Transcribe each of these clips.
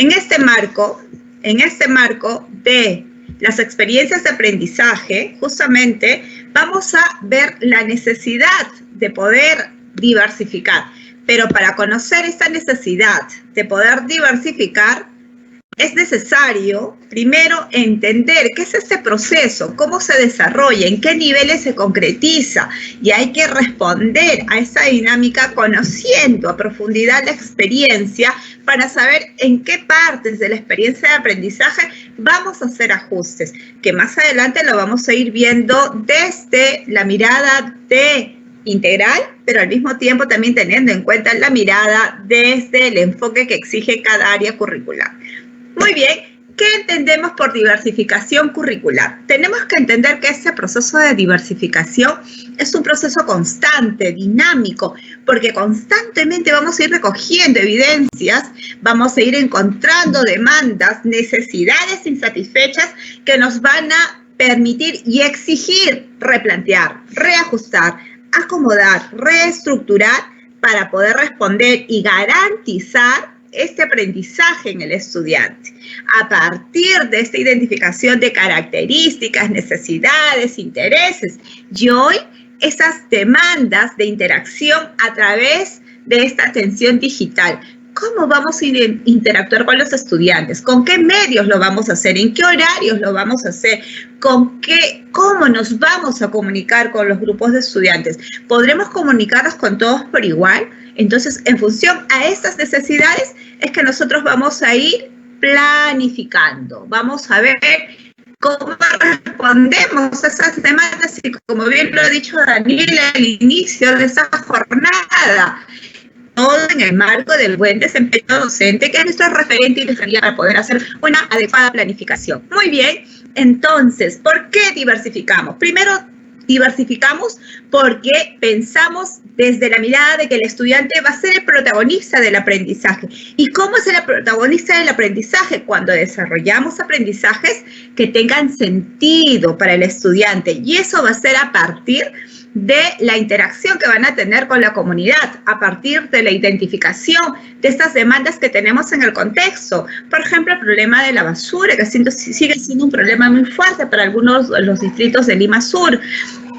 En este marco de las experiencias de aprendizaje, justamente vamos a ver la necesidad de poder diversificar. Pero para conocer esta necesidad de poder diversificar, es necesario primero entender qué es este proceso, cómo se desarrolla, en qué niveles se concretiza, y hay que responder a esa dinámica conociendo a profundidad la experiencia para saber en qué partes de la experiencia de aprendizaje vamos a hacer ajustes, que más adelante lo vamos a ir viendo desde la mirada de integral, pero al mismo tiempo también teniendo en cuenta la mirada desde el enfoque que exige cada área curricular. Muy bien, ¿qué entendemos por diversificación curricular? Tenemos que entender que este proceso de diversificación es un proceso constante, dinámico, porque constantemente vamos a ir recogiendo evidencias, vamos a ir encontrando demandas, necesidades insatisfechas que nos van a permitir y exigir replantear, reajustar, acomodar, reestructurar para poder responder y garantizar este aprendizaje en el estudiante. A partir de esta identificación de características, necesidades, intereses, y hoy esas demandas de interacción a través de esta atención digital. ¿Cómo vamos a interactuar con los estudiantes? ¿Con qué medios lo vamos a hacer? ¿En qué horarios lo vamos a hacer? ¿Cómo nos vamos a comunicar con los grupos de estudiantes? ¿Podremos comunicarnos con todos por igual? Entonces, en función a estas necesidades es que nosotros vamos a ir planificando. Vamos a ver cómo respondemos a esas demandas y, como bien lo ha dicho Daniela al inicio de esta jornada, todo en el marco del buen desempeño docente, que es nuestro referente y referencia para poder hacer una adecuada planificación. Muy bien, entonces, ¿por qué diversificamos? Primero, diversificamos porque pensamos desde la mirada de que el estudiante va a ser el protagonista del aprendizaje. ¿Y cómo es el protagonista del aprendizaje? Cuando desarrollamos aprendizajes que tengan sentido para el estudiante, y eso va a ser a partir de la interacción que van a tener con la comunidad, a partir de la identificación de estas demandas que tenemos en el contexto. Por ejemplo, el problema de la basura, que sigue siendo un problema muy fuerte para algunos de los distritos de Lima Sur.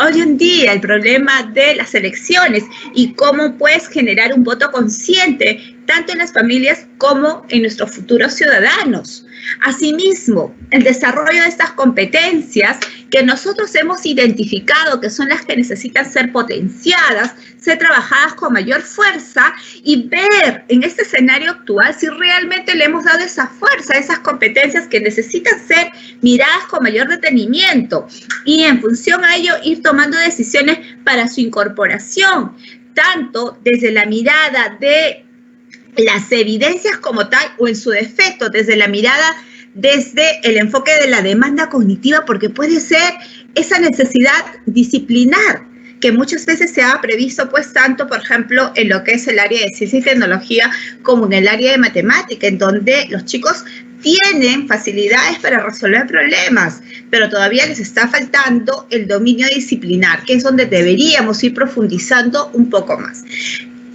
Hoy en día, el problema de las elecciones y cómo puedes generar un voto consciente, tanto en las familias como en nuestros futuros ciudadanos. Asimismo, el desarrollo de estas competencias que nosotros hemos identificado que son las que necesitan ser potenciadas, ser trabajadas con mayor fuerza y ver en este escenario actual si realmente le hemos dado esa fuerza, esas competencias que necesitan ser miradas con mayor detenimiento y en función a ello ir tomando decisiones para su incorporación, tanto desde la mirada de las evidencias como tal o en su defecto desde la mirada desde el enfoque de la demanda cognitiva, porque puede ser esa necesidad disciplinar que muchas veces se ha previsto, pues tanto, por ejemplo, en lo que es el área de ciencia y tecnología como en el área de matemática, en donde los chicos tienen facilidades para resolver problemas, pero todavía les está faltando el dominio disciplinar, que es donde deberíamos ir profundizando un poco más.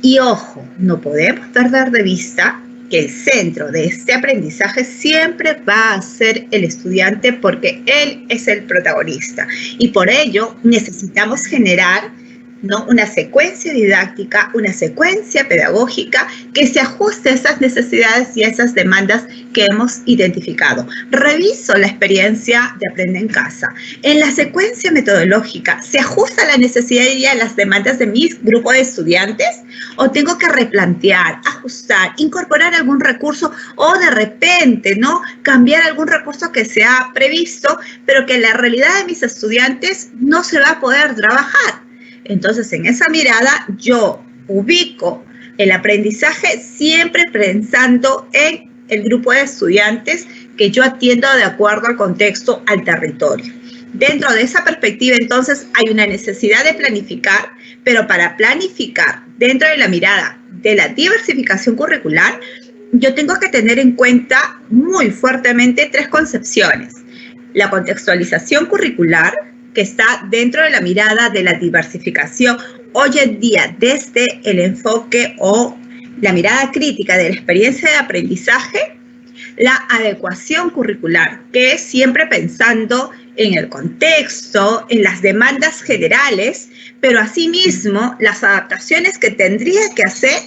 Y ojo, no podemos perder de vista que el centro de este aprendizaje siempre va a ser el estudiante porque él es el protagonista. Y por ello necesitamos generar, ¿no?, una secuencia didáctica, una secuencia pedagógica que se ajuste a esas necesidades y a esas demandas que hemos identificado. Reviso la experiencia de Aprende en Casa. En la secuencia metodológica, ¿se ajusta a la necesidad y a las demandas de mi grupo de estudiantes? ¿O tengo que replantear, ajustar, incorporar algún recurso o de repente, ¿no?, cambiar algún recurso que se ha previsto, pero que en la realidad de mis estudiantes no se va a poder trabajar? Entonces, en esa mirada, yo ubico el aprendizaje siempre pensando en el grupo de estudiantes que yo atiendo de acuerdo al contexto, al territorio. Dentro de esa perspectiva, entonces, hay una necesidad de planificar, pero para planificar dentro de la mirada de la diversificación curricular, yo tengo que tener en cuenta muy fuertemente tres concepciones. La contextualización curricular, que está dentro de la mirada de la diversificación hoy en día desde el enfoque o la mirada crítica de la experiencia de aprendizaje. La adecuación curricular, que es siempre pensando en el contexto, en las demandas generales, pero asimismo las adaptaciones que tendría que hacer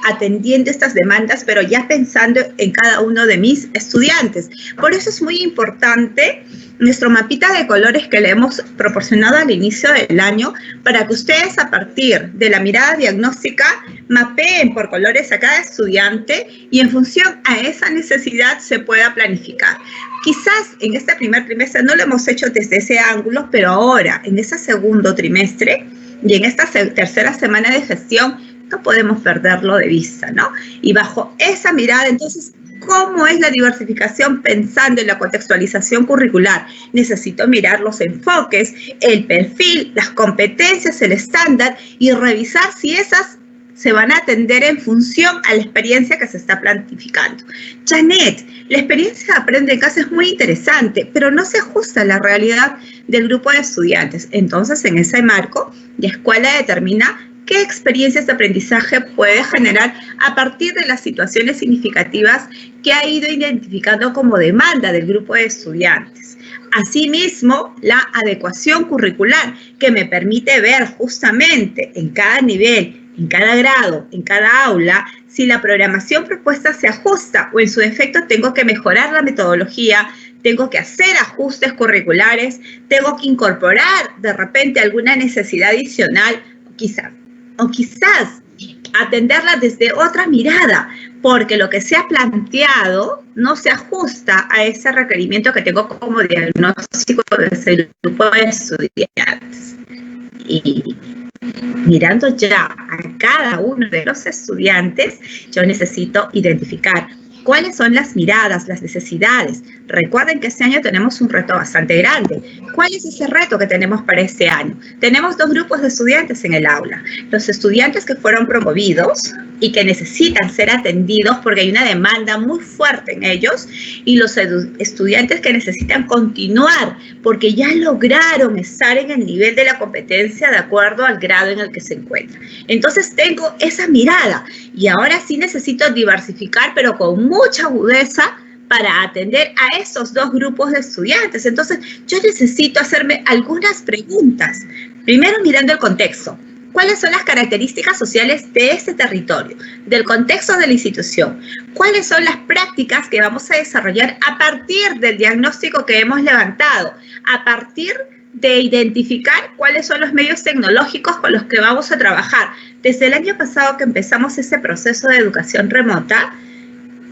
atendiendo estas demandas, pero ya pensando en cada uno de mis estudiantes. Por eso es muy importante nuestro mapita de colores que le hemos proporcionado al inicio del año, para que ustedes a partir de la mirada diagnóstica mapeen por colores a cada estudiante y en función a esa necesidad se pueda planificar. Quizás en este primer trimestre no lo hemos hecho desde ese ángulo, pero ahora en ese segundo trimestre y en esta tercera semana de gestión no podemos perderlo de vista, ¿no? Y bajo esa mirada, entonces, ¿cómo es la diversificación pensando en la contextualización curricular? Necesito mirar los enfoques, el perfil, las competencias, el estándar y revisar si esas se van a atender en función a la experiencia que se está planificando. Janet, la experiencia de Aprende en Casa es muy interesante, pero no se ajusta a la realidad del grupo de estudiantes. Entonces, en ese marco, la escuela determina qué experiencias de aprendizaje puede generar a partir de las situaciones significativas que ha ido identificando como demanda del grupo de estudiantes. Asimismo, la adecuación curricular, que me permite ver justamente en cada nivel, en cada grado, en cada aula, si la programación propuesta se ajusta o en su defecto tengo que mejorar la metodología, tengo que hacer ajustes curriculares, tengo que incorporar de repente alguna necesidad adicional, o quizás atenderla desde otra mirada, porque lo que se ha planteado no se ajusta a ese requerimiento que tengo como diagnóstico desde el grupo de estudiantes. Y mirando ya a cada uno de los estudiantes, yo necesito identificar cuáles son las miradas, las necesidades. Recuerden que este año tenemos un reto bastante grande. ¿Cuál es ese reto que tenemos para este año? Tenemos dos grupos de estudiantes en el aula. Los estudiantes que fueron promovidos y que necesitan ser atendidos porque hay una demanda muy fuerte en ellos, y los estudiantes que necesitan continuar porque ya lograron estar en el nivel de la competencia de acuerdo al grado en el que se encuentran. Entonces tengo esa mirada y ahora sí necesito diversificar, pero con mucha agudeza, para atender a esos dos grupos de estudiantes. Entonces, yo necesito hacerme algunas preguntas. Primero, mirando el contexto. ¿Cuáles son las características sociales de este territorio, del contexto de la institución? ¿Cuáles son las prácticas que vamos a desarrollar a partir del diagnóstico que hemos levantado? A partir de identificar cuáles son los medios tecnológicos con los que vamos a trabajar. Desde el año pasado que empezamos ese proceso de educación remota,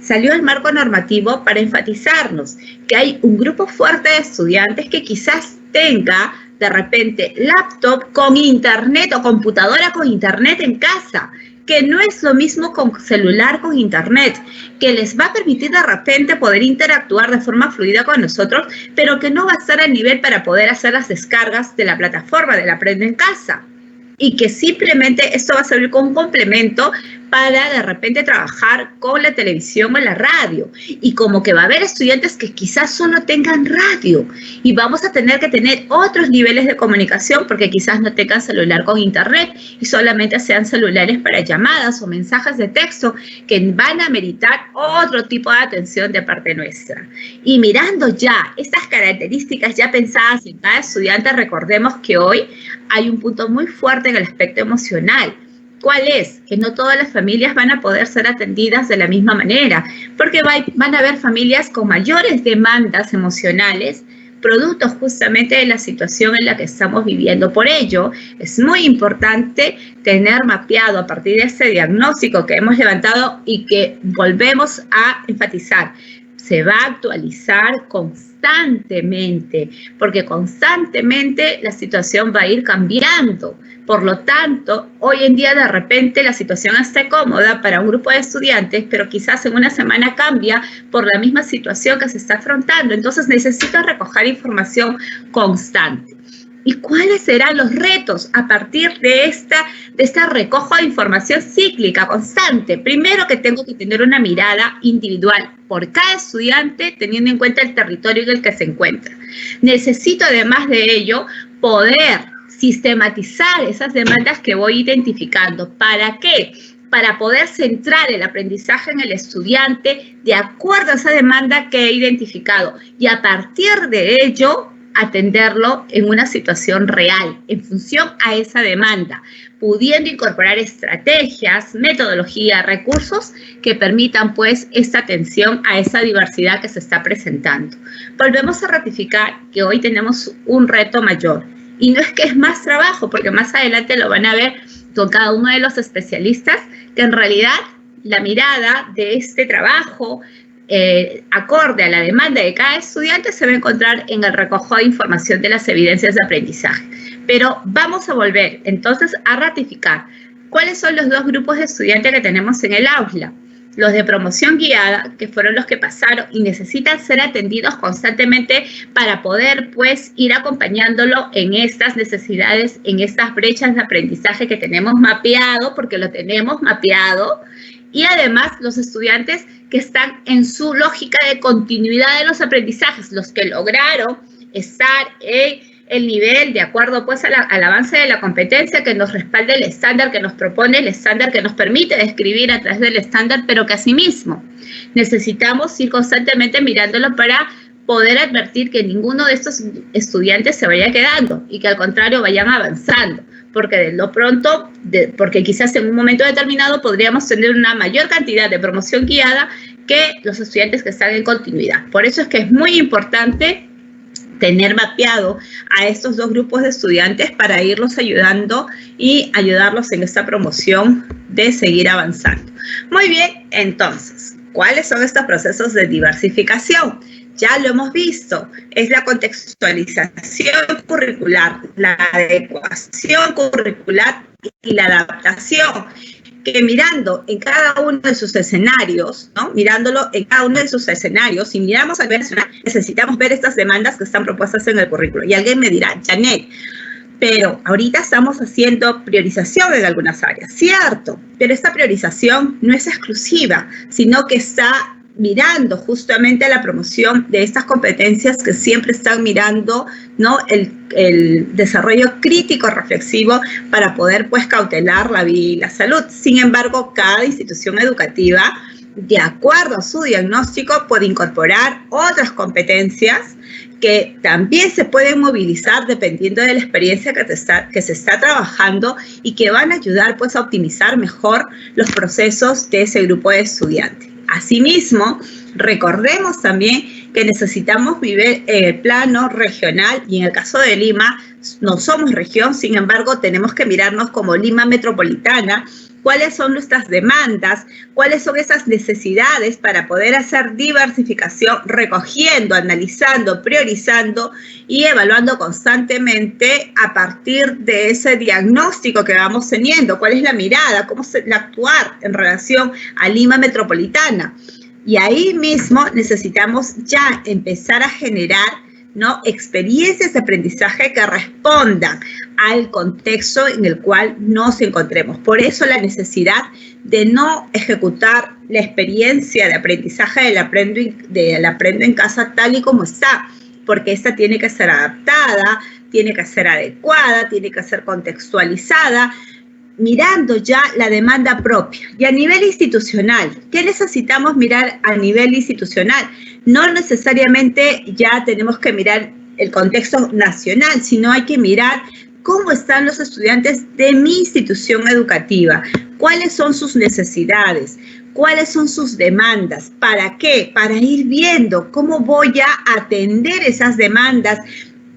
salió el marco normativo para enfatizarnos que hay un grupo fuerte de estudiantes que quizás tenga de repente laptop con internet o computadora con internet en casa, que no es lo mismo con celular con internet, que les va a permitir de repente poder interactuar de forma fluida con nosotros, pero que no va a estar al nivel para poder hacer las descargas de la plataforma del Aprende en Casa. Y que simplemente esto va a servir como un complemento para de repente trabajar con la televisión o la radio. Y como que va a haber estudiantes que quizás solo tengan radio y vamos a tener que tener otros niveles de comunicación porque quizás no tengan celular con internet y solamente sean celulares para llamadas o mensajes de texto que van a meritar otro tipo de atención de parte nuestra. Y mirando ya estas características ya pensadas en cada estudiante, recordemos que hoy hay un punto muy fuerte en el aspecto emocional. ¿Cuál es? Que no todas las familias van a poder ser atendidas de la misma manera, porque van a haber familias con mayores demandas emocionales, producto justamente de la situación en la que estamos viviendo. Por ello, es muy importante tener mapeado a partir de ese diagnóstico que hemos levantado y que volvemos a enfatizar. Se va a actualizar constantemente, porque constantemente la situación va a ir cambiando. Por lo tanto, hoy en día de repente la situación está cómoda para un grupo de estudiantes, pero quizás en una semana cambia por la misma situación que se está afrontando. Entonces necesito recoger información constante. ¿Y cuáles serán los retos a partir de esta recojo de información cíclica, constante? Primero, que tengo que tener una mirada individual por cada estudiante, teniendo en cuenta el territorio en el que se encuentra. Necesito, además de ello, poder sistematizar esas demandas que voy identificando. ¿Para qué? para poder centrar el aprendizaje en el estudiante de acuerdo a esa demanda que he identificado y a partir de ello atenderlo en una situación real, en función a esa demanda, pudiendo incorporar estrategias, metodología, recursos que permitan pues esta atención a esa diversidad que se está presentando. Volvemos a ratificar que hoy tenemos un reto mayor y no es que es más trabajo, porque más adelante lo van a ver con cada uno de los especialistas, que en realidad la mirada de este trabajo acorde a la demanda de cada estudiante se va a encontrar en el recojo de información de las evidencias de aprendizaje. Pero vamos a volver entonces a ratificar cuáles son los dos grupos de estudiantes que tenemos en el aula. Los de promoción guiada, que fueron los que pasaron y necesitan ser atendidos constantemente para poder pues ir acompañándolo en estas necesidades, en estas brechas de aprendizaje que tenemos mapeado, porque lo tenemos mapeado, y además los estudiantes que están en su lógica de continuidad de los aprendizajes, los que lograron estar en el nivel de acuerdo pues al avance de la competencia que nos respalda el estándar, que nos propone el estándar, que nos permite describir a través del estándar, pero que asimismo necesitamos ir constantemente mirándolo para poder advertir que ninguno de estos estudiantes se vaya quedando y que al contrario vayan avanzando, porque de lo pronto, porque quizás en un momento determinado podríamos tener una mayor cantidad de promoción guiada que los estudiantes que están en continuidad. Por eso es que es muy importante tener mapeado a estos dos grupos de estudiantes para irlos ayudando y ayudarlos en esta promoción de seguir avanzando. Muy bien, entonces, ¿cuáles son estos procesos de diversificación? Ya lo hemos visto, es la contextualización curricular, la adecuación curricular y la adaptación, que mirando en cada uno de sus escenarios, ¿no? Mirándolo en cada uno de sus escenarios, si miramos al verso, necesitamos ver estas demandas que están propuestas en el currículo. Y alguien me dirá, Janet, pero ahorita estamos haciendo priorización en algunas áreas, cierto, pero esta priorización no es exclusiva, sino que está mirando justamente a la promoción de estas competencias que siempre están mirando, ¿no? el desarrollo crítico reflexivo para poder pues cautelar la vida y la salud. Sin embargo, cada institución educativa, de acuerdo a su diagnóstico, puede incorporar otras competencias que también se pueden movilizar dependiendo de la experiencia que se está trabajando y que van a ayudar pues a optimizar mejor los procesos de ese grupo de estudiantes. Asimismo, recordemos también que necesitamos vivir en el plano regional y en el caso de Lima no somos región, sin embargo tenemos que mirarnos como Lima metropolitana, cuáles son nuestras demandas, cuáles son esas necesidades para poder hacer diversificación, recogiendo, analizando, priorizando y evaluando constantemente a partir de ese diagnóstico que vamos teniendo, cuál es la mirada, cómo se actuar en relación a Lima metropolitana. Y ahí mismo necesitamos ya empezar a generar, ¿no?, experiencias de aprendizaje que respondan al contexto en el cual nos encontremos. Por eso la necesidad de no ejecutar la experiencia de aprendizaje del aprendo en casa tal y como está, porque esta tiene que ser adaptada, tiene que ser adecuada, tiene que ser contextualizada, mirando ya la demanda propia. Y a nivel institucional, ¿qué necesitamos mirar a nivel institucional? No necesariamente ya tenemos que mirar el contexto nacional, sino hay que mirar cómo están los estudiantes de mi institución educativa, cuáles son sus necesidades, cuáles son sus demandas, ¿para qué? Para ir viendo cómo voy a atender esas demandas.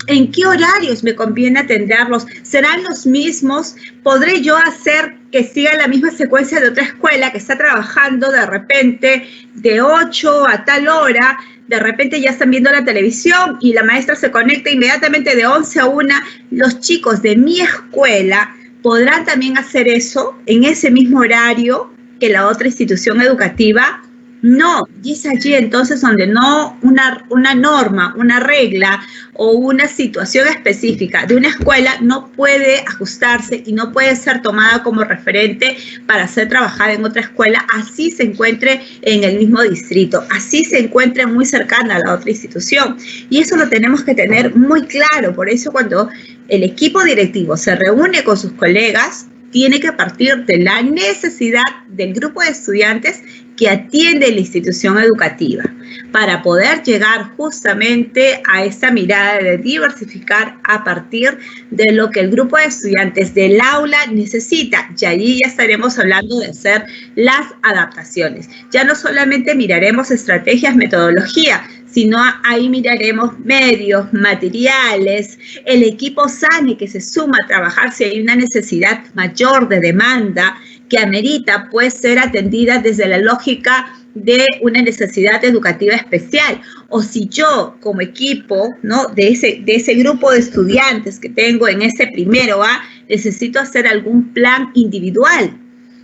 ¿En qué horarios me conviene atenderlos? ¿Serán los mismos? ¿Podré yo hacer que siga la misma secuencia de otra escuela que está trabajando de repente de 8 a tal hora? De repente ya están viendo la televisión y la maestra se conecta inmediatamente de 11 a 1. Los chicos de mi escuela podrán también hacer eso en ese mismo horario que la otra institución educativa. No, y es allí entonces donde no una norma, una regla o una situación específica de una escuela no puede ajustarse y no puede ser tomada como referente para ser trabajada en otra escuela, así se encuentre en el mismo distrito, así se encuentre muy cercana a la otra institución. Y eso lo tenemos que tener muy claro, por eso cuando el equipo directivo se reúne con sus colegas, tiene que partir de la necesidad del grupo de estudiantes que atiende la institución educativa para poder llegar justamente a esta mirada de diversificar a partir de lo que el grupo de estudiantes del aula necesita. Y allí ya estaremos hablando de hacer las adaptaciones. Ya no solamente miraremos estrategias, metodología, sino ahí miraremos medios, materiales, el equipo SANE que se suma a trabajar si hay una necesidad mayor de demanda que amerita pues ser atendida desde la lógica de una necesidad educativa especial, o si yo como equipo, ¿no?, de ese grupo de estudiantes que tengo en ese primero A, necesito hacer algún plan individual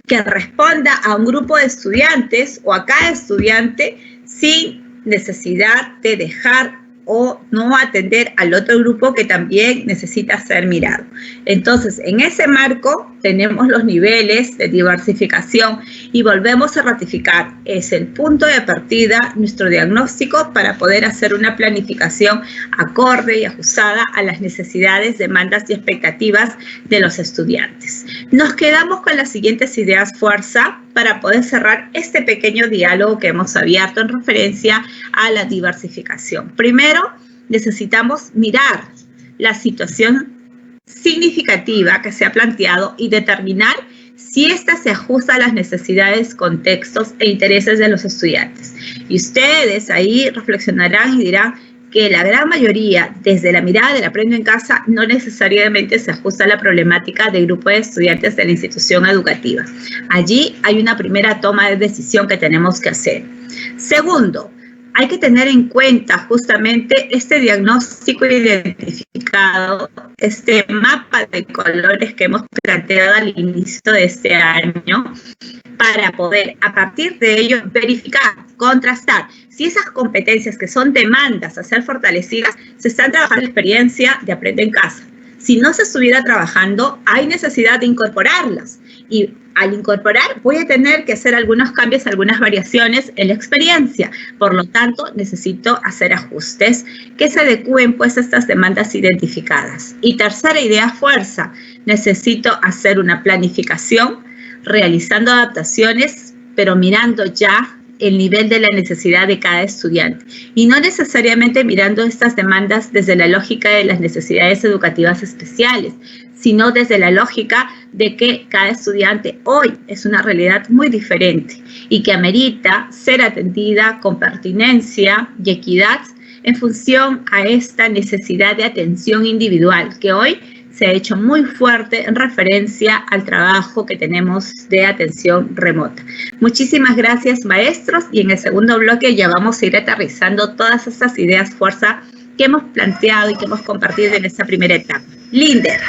que responda a un grupo de estudiantes o a cada estudiante sin necesidad de dejar o no atender al otro grupo que también necesita ser mirado. Entonces, en ese marco tenemos los niveles de diversificación y volvemos a ratificar. Es el punto de partida, nuestro diagnóstico para poder hacer una planificación acorde y ajustada a las necesidades, demandas y expectativas de los estudiantes. Nos quedamos con las siguientes ideas fuerza para poder cerrar este pequeño diálogo que hemos abierto en referencia a la diversificación. Primero, necesitamos mirar la situación significativa que se ha planteado y determinar si ésta se ajusta a las necesidades, contextos e intereses de los estudiantes. Y ustedes ahí reflexionarán y dirán que la gran mayoría, desde la mirada del Aprendo en Casa, no necesariamente se ajusta a la problemática del grupo de estudiantes de la institución educativa. Allí hay una primera toma de decisión que tenemos que hacer. Segundo, hay que tener en cuenta justamente este diagnóstico identificado, este mapa de colores que hemos planteado al inicio de este año, para poder, a partir de ello, verificar, contrastar si esas competencias que son demandas a ser fortalecidas se están trabajando en la experiencia de Aprende en Casa. Si no se estuviera trabajando, hay necesidad de incorporarlas. Y al incorporar, voy a tener que hacer algunos cambios, algunas variaciones en la experiencia. Por lo tanto, necesito hacer ajustes que se adecúen pues a estas demandas identificadas. Y tercera idea, fuerza. Necesito hacer una planificación, realizando adaptaciones, pero mirando ya el nivel de la necesidad de cada estudiante y no necesariamente mirando estas demandas desde la lógica de las necesidades educativas especiales, sino desde la lógica de que cada estudiante hoy es una realidad muy diferente y que amerita ser atendida con pertinencia y equidad en función a esta necesidad de atención individual que hoy se ha hecho muy fuerte en referencia al trabajo que tenemos de atención remota. Muchísimas gracias, maestros, y en el segundo bloque ya vamos a ir aterrizando todas estas ideas fuerza que hemos planteado y que hemos compartido en esta primera etapa. Linder.